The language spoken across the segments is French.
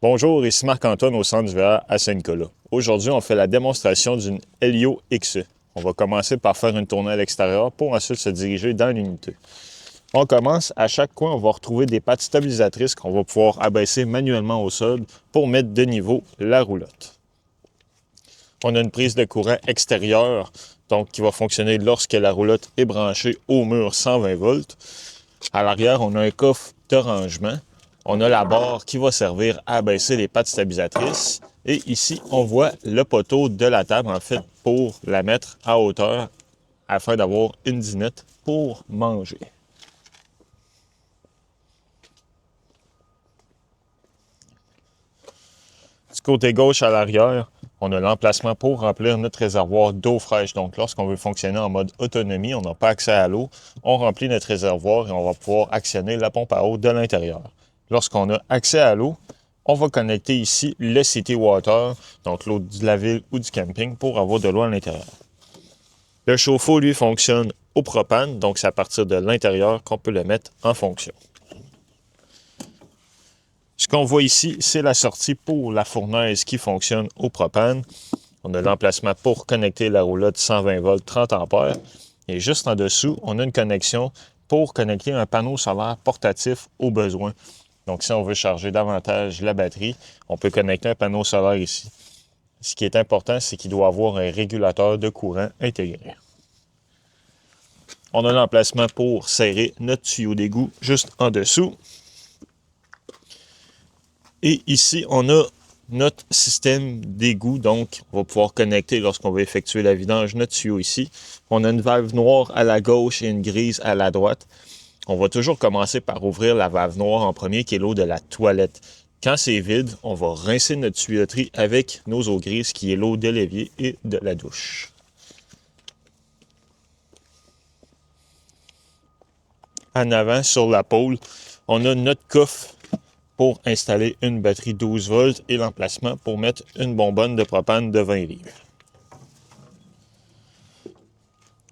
Bonjour, ici Marc-Antoine au Centre d'hiver à Saint-Nicolas. Aujourd'hui, on fait la démonstration d'une Helio XE. On va commencer par faire une tournée à l'extérieur pour ensuite se diriger dans l'unité. On commence, à chaque coin, on va retrouver des pattes stabilisatrices qu'on va pouvoir abaisser manuellement au sol pour mettre de niveau la roulotte. On a une prise de courant extérieure, donc qui va fonctionner lorsque la roulotte est branchée au mur 120 volts. À l'arrière, on a un coffre de rangement. On a la barre qui va servir à abaisser les pattes stabilisatrices. Et ici, on voit le poteau de la table, en fait, pour la mettre à hauteur afin d'avoir une dinette pour manger. Du côté gauche à l'arrière, on a l'emplacement pour remplir notre réservoir d'eau fraîche. Donc, lorsqu'on veut fonctionner en mode autonomie, on n'a pas accès à l'eau, on remplit notre réservoir et on va pouvoir actionner la pompe à eau de l'intérieur. Lorsqu'on a accès à l'eau, on va connecter ici le City Water, donc l'eau de la ville ou du camping, pour avoir de l'eau à l'intérieur. Le chauffe-eau, lui, fonctionne au propane, donc c'est à partir de l'intérieur qu'on peut le mettre en fonction. Ce qu'on voit ici, c'est la sortie pour la fournaise qui fonctionne au propane. On a l'emplacement pour connecter la roulotte 120 volts 30 ampères. Et juste en dessous, on a une connexion pour connecter un panneau solaire portatif au besoin. Donc, si on veut charger davantage la batterie, on peut connecter un panneau solaire ici. Ce qui est important, c'est qu'il doit avoir un régulateur de courant intégré. On a l'emplacement pour serrer notre tuyau d'égout juste en dessous. Et ici, on a notre système d'égout, donc on va pouvoir connecter lorsqu'on va effectuer la vidange notre tuyau ici. On a une valve noire à la gauche et une grise à la droite. On va toujours commencer par ouvrir la valve noire en premier, qui est l'eau de la toilette. Quand c'est vide, on va rincer notre tuyauterie avec nos eaux grises, qui est l'eau de l'évier et de la douche. En avant, sur la pôle, on a notre coffre pour installer une batterie 12 volts et l'emplacement pour mettre une bonbonne de propane de 20 livres.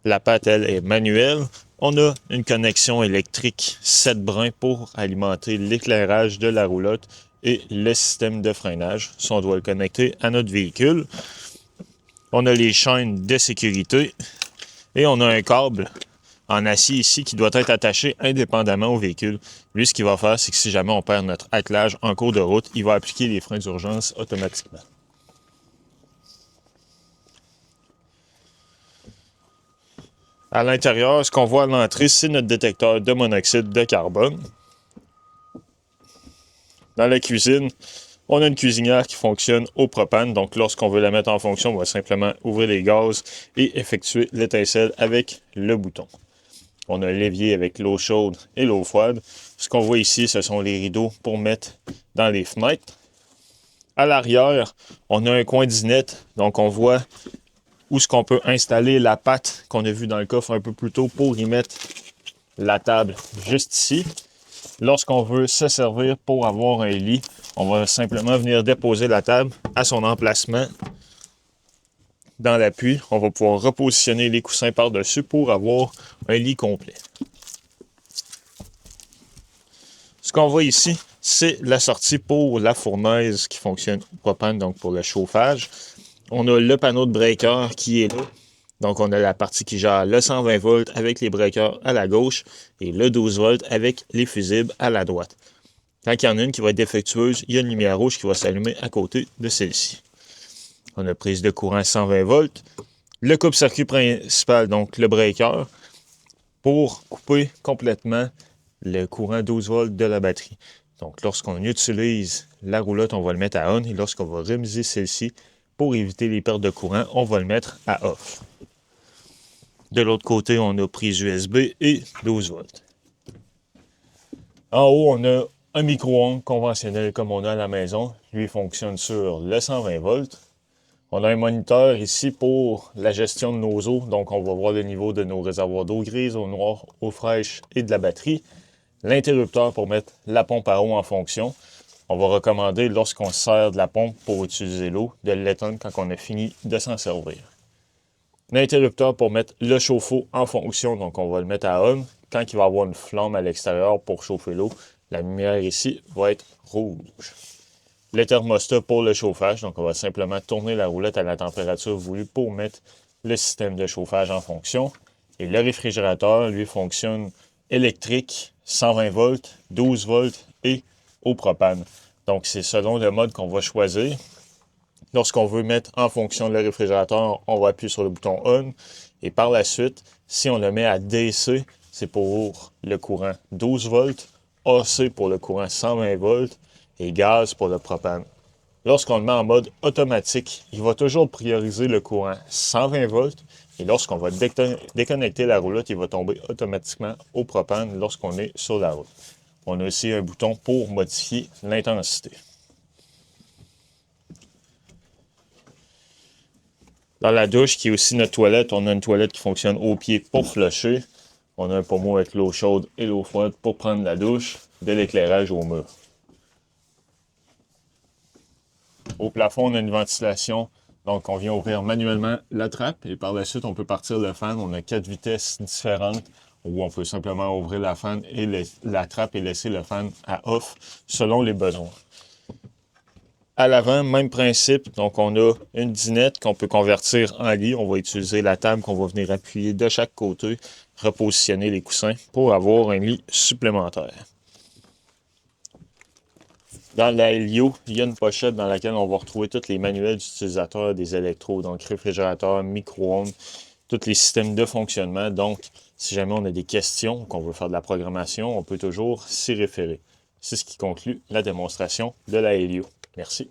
La patte, elle, est manuelle. On a une connexion électrique 7 brins pour alimenter l'éclairage de la roulotte et le système de freinage, si on doit le connecter à notre véhicule. On a les chaînes de sécurité et on a un câble en acier ici qui doit être attaché indépendamment au véhicule. Lui, ce qu'il va faire, c'est que si jamais on perd notre attelage en cours de route, il va appliquer les freins d'urgence automatiquement. À l'intérieur, ce qu'on voit à l'entrée, c'est notre détecteur de monoxyde de carbone. Dans la cuisine, on a une cuisinière qui fonctionne au propane. Donc, lorsqu'on veut la mettre en fonction, on va simplement ouvrir les gaz et effectuer l'étincelle avec le bouton. On a l'évier avec l'eau chaude et l'eau froide. Ce qu'on voit ici, ce sont les rideaux pour mettre dans les fenêtres. À l'arrière, on a un coin dinette. Donc, on voit où est-ce qu'on peut installer la patte qu'on a vue dans le coffre un peu plus tôt pour y mettre la table juste ici. Lorsqu'on veut se servir pour avoir un lit, on va simplement venir déposer la table à son emplacement dans l'appui. On va pouvoir repositionner les coussins par-dessus pour avoir un lit complet. Ce qu'on voit ici, c'est la sortie pour la fournaise qui fonctionne au propane, donc pour le chauffage. On a le panneau de breaker qui est là. Donc, on a la partie qui gère le 120 volts avec les breakers à la gauche et le 12 volts avec les fusibles à la droite. Quand il y en a une qui va être défectueuse, il y a une lumière rouge qui va s'allumer à côté de celle-ci. On a prise de courant 120 volts. Le coupe-circuit principal, donc le breaker, pour couper complètement le courant 12 volts de la batterie. Donc, lorsqu'on utilise la roulotte, on va le mettre à on et lorsqu'on va remiser celle-ci, pour éviter les pertes de courant, on va le mettre à off. De l'autre côté, on a prise USB et 12 volts. En haut, on a un micro-ondes conventionnel comme on a à la maison. Lui fonctionne sur le 120 volts. On a un moniteur ici pour la gestion de nos eaux. Donc, on va voir le niveau de nos réservoirs d'eau grise, eau noire, eau fraîche et de la batterie. L'interrupteur pour mettre la pompe à eau en fonction. On va recommander, lorsqu'on se sert de la pompe pour utiliser l'eau, de l'éteindre quand on a fini de s'en servir. L'interrupteur pour mettre le chauffe-eau en fonction, donc on va le mettre à on. Quand il va y avoir une flamme à l'extérieur pour chauffer l'eau, la lumière ici va être rouge. le thermostat pour le chauffage. Donc, on va simplement tourner la roulette à la température voulue pour mettre le système de chauffage en fonction. Et le réfrigérateur, lui, fonctionne électrique, 120 volts, 12 volts et au propane. Donc, c'est selon le mode qu'on va choisir. Lorsqu'on veut mettre en fonction le réfrigérateur, on va appuyer sur le bouton On. Et par la suite, si on le met à DC, c'est pour le courant 12 volts, AC pour le courant 120 volts et gaz pour le propane. Lorsqu'on le met en mode automatique, il va toujours prioriser le courant 120 volts et lorsqu'on va déconnecter la roulotte, il va tomber automatiquement au propane lorsqu'on est sur la route. On a aussi un bouton pour modifier l'intensité. Dans la douche, qui est aussi notre toilette, on a une toilette qui fonctionne au pied pour flusher. On a un pommeau avec l'eau chaude et l'eau froide pour prendre la douche, de l'éclairage au mur. Au plafond, on a une ventilation. Donc, on vient ouvrir manuellement la trappe et par la suite, on peut partir le fan. On a 4 vitesses différentes où on peut simplement ouvrir la trappe et laisser le fan à off selon les besoins. À l'avant, même principe. Donc, on a une dinette qu'on peut convertir en lit. On va utiliser la table qu'on va venir appuyer de chaque côté, repositionner les coussins pour avoir un lit supplémentaire. Dans la Helio, il y a une pochette dans laquelle on va retrouver tous les manuels d'utilisateurs des électros, donc réfrigérateur, micro-ondes, tous les systèmes de fonctionnement. Donc, si jamais on a des questions, qu'on veut faire de la programmation, on peut toujours s'y référer. C'est ce qui conclut la démonstration de la Helio. Merci.